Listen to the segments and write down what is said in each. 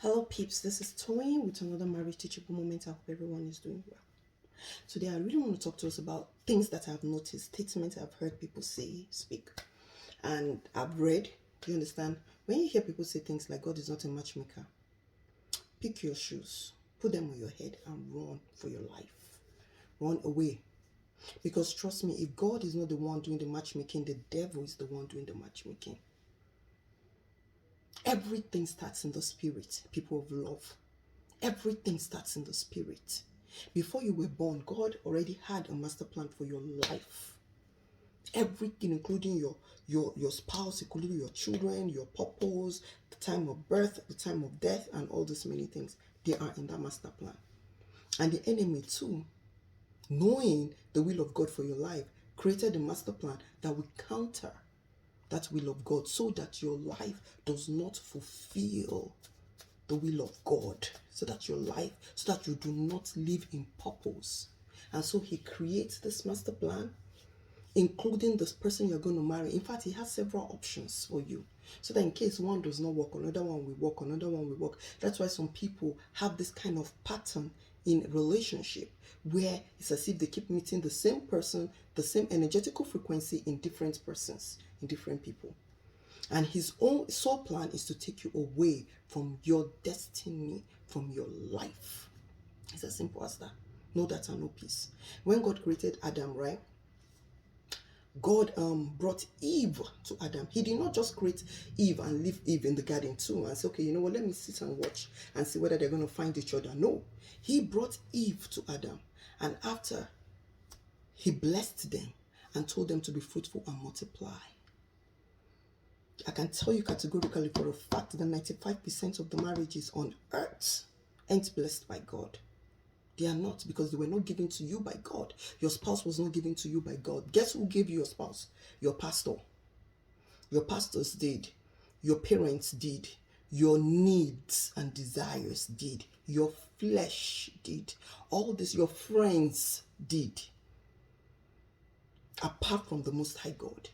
Hello peeps, this is Toy with another marriage teachable moment. I hope everyone is doing well. Today I really want to talk to us about things that I've noticed, statements I've heard people say, speak, and I've read. Do you understand? When you hear people say things like God is not a matchmaker, pick your shoes, put them on your head and run for your life. Run away. Because trust me, if God is not the one doing the matchmaking, the devil is the one doing the matchmaking. Everything starts in the spirit, people of love. Everything starts in the spirit. Before you were born, God already had a master plan for your life. Everything, including your spouse, including your children, your purpose, the time of birth, the time of death, and all these many things, they are in that master plan. And the enemy too, knowing the will of God for your life, created a master plan that will counter that will of God so that your life does not fulfill the will of God, so that your life, so that you do not live in purpose. And so he creates this master plan, including this person you're going to marry. In fact, he has several options for you, so that in case one does not work, another one will work, another one will work. That's why some people have this kind of pattern in relationship where it's as if they keep meeting the same person, the same energetical frequency in different persons, in different people. And his own sole plan is to take you away from your destiny, from your life. It's as simple as that. No data, no peace. When God created Adam, right? God brought Eve to Adam. He did not just create Eve and leave Eve in the garden too and say, okay, you know what, let me sit and watch and see whether they're going to find each other. No. He brought Eve to Adam. And after, he blessed them and told them to be fruitful and multiply. I can tell you categorically for a fact that 95% of the marriages on earth ain't blessed by God. They are not, because they were not given to you by God. Your spouse was not given to you by God. Guess who gave you your spouse? Your pastor. Your pastors did. Your parents did. Your needs and desires did. Your flesh did. All this your friends did. Apart from the Most High God.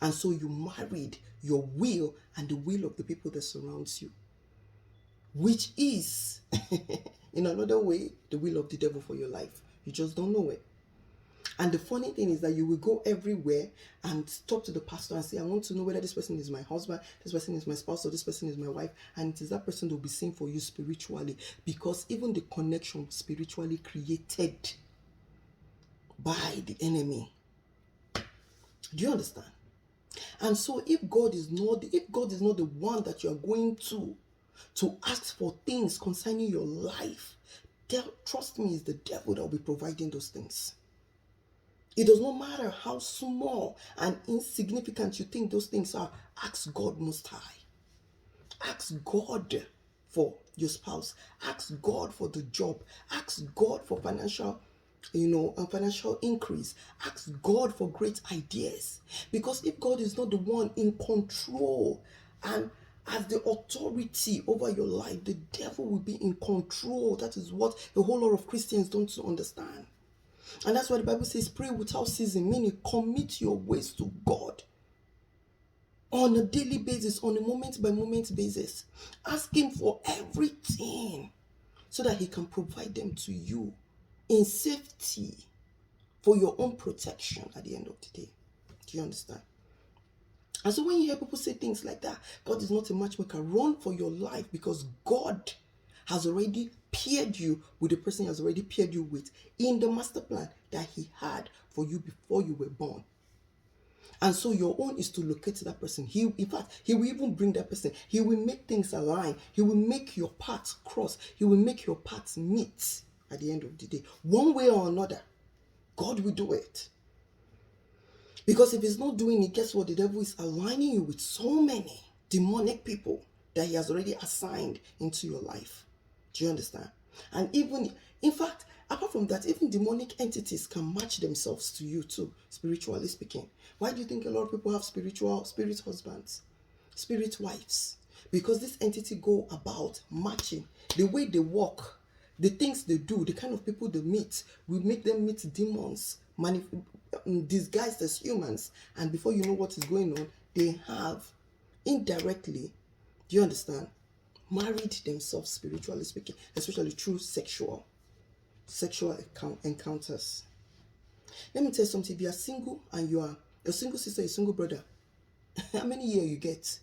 And so you married your will and the will of the people that surrounds you, which is, in another way, the will of the devil for your life. You just don't know it. And the funny thing is that you will go everywhere and talk to the pastor and say, I want to know whether this person is my husband, this person is my spouse, or this person is my wife. And it is that person that will be seen for you spiritually, because even the connection spiritually created by the enemy. Do you understand? And so if God is not the one that you are going to ask for things concerning your life, trust me, it's the devil that will be providing those things. It does not matter how small and insignificant you think those things are. Ask God Most High. Ask God for your spouse. Ask God for the job. Ask God for financial increase. Ask God for great ideas. Because if God is not the one in control and as the authority over your life, the devil will be in control. That is what a whole lot of Christians don't understand. And that's why the Bible says, pray without ceasing, meaning commit your ways to God on a daily basis, on a moment by moment basis. Ask him for everything so that he can provide them to you in safety for your own protection at the end of the day. Do you understand? And so when you hear people say things like that, God is not a matchmaker, run for your life, because God has already paired you with the person he has already paired you with in the master plan that he had for you before you were born. And so your own is to locate that person. In fact, he will even bring that person. He will make things align. He will make your paths cross. He will make your paths meet at the end of the day. One way or another, God will do it. Because if he's not doing it, guess what? The devil is aligning you with so many demonic people that he has already assigned into your life. Do you understand? And even, in fact, apart from that, even demonic entities can match themselves to you too, spiritually speaking. Why do you think a lot of people have spirit husbands, spirit wives? Because this entity go about matching the way they walk, the things they do, the kind of people they meet, will make them meet demons, disguised as humans. And before you know what is going on, they have indirectly, do you understand, married themselves spiritually speaking, especially through sexual encounters. Let me tell you something. If you are single and you are a single sister, a single brother, how many years you get?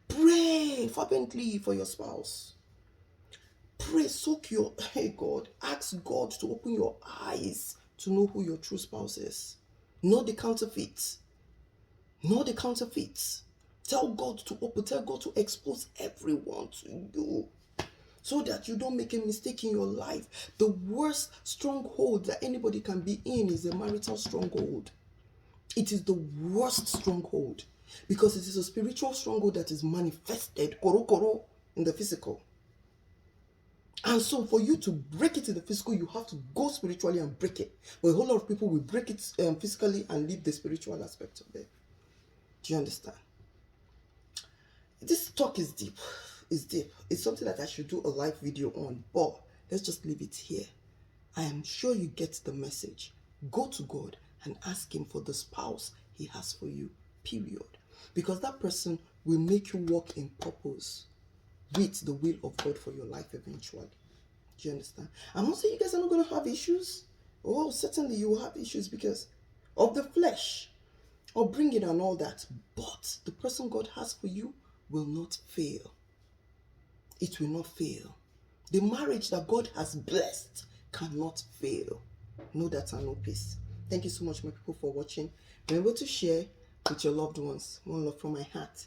Pray fervently for your spouse. Pray, soak your, hey God, ask God to open your eyes to know who your true spouse is. Not the counterfeits. Not the counterfeits. Tell God to expose everyone to you, so that you don't make a mistake in your life. The worst stronghold that anybody can be in is a marital stronghold. It is the worst stronghold because it is a spiritual stronghold that is manifested in the physical. And so for you to break it in the physical, you have to go spiritually and break it. But a whole lot of people will break it physically and leave the spiritual aspect of it. Do you understand? This talk is deep. It's deep. It's something that I should do a live video on, but let's just leave it here. I am sure you get the message. Go to God and ask him for the spouse he has for you, period. Because that person will make you walk in purpose with the will of God for your life eventually. Do you understand? I'm not saying you guys are not going to have issues. Oh, certainly you will have issues because of the flesh, or bringing and all that. But the person God has for you will not fail. It will not fail. The marriage that God has blessed cannot fail. Know that and know peace. Thank you so much, my people, for watching. Remember to share with your loved ones. One love from my heart.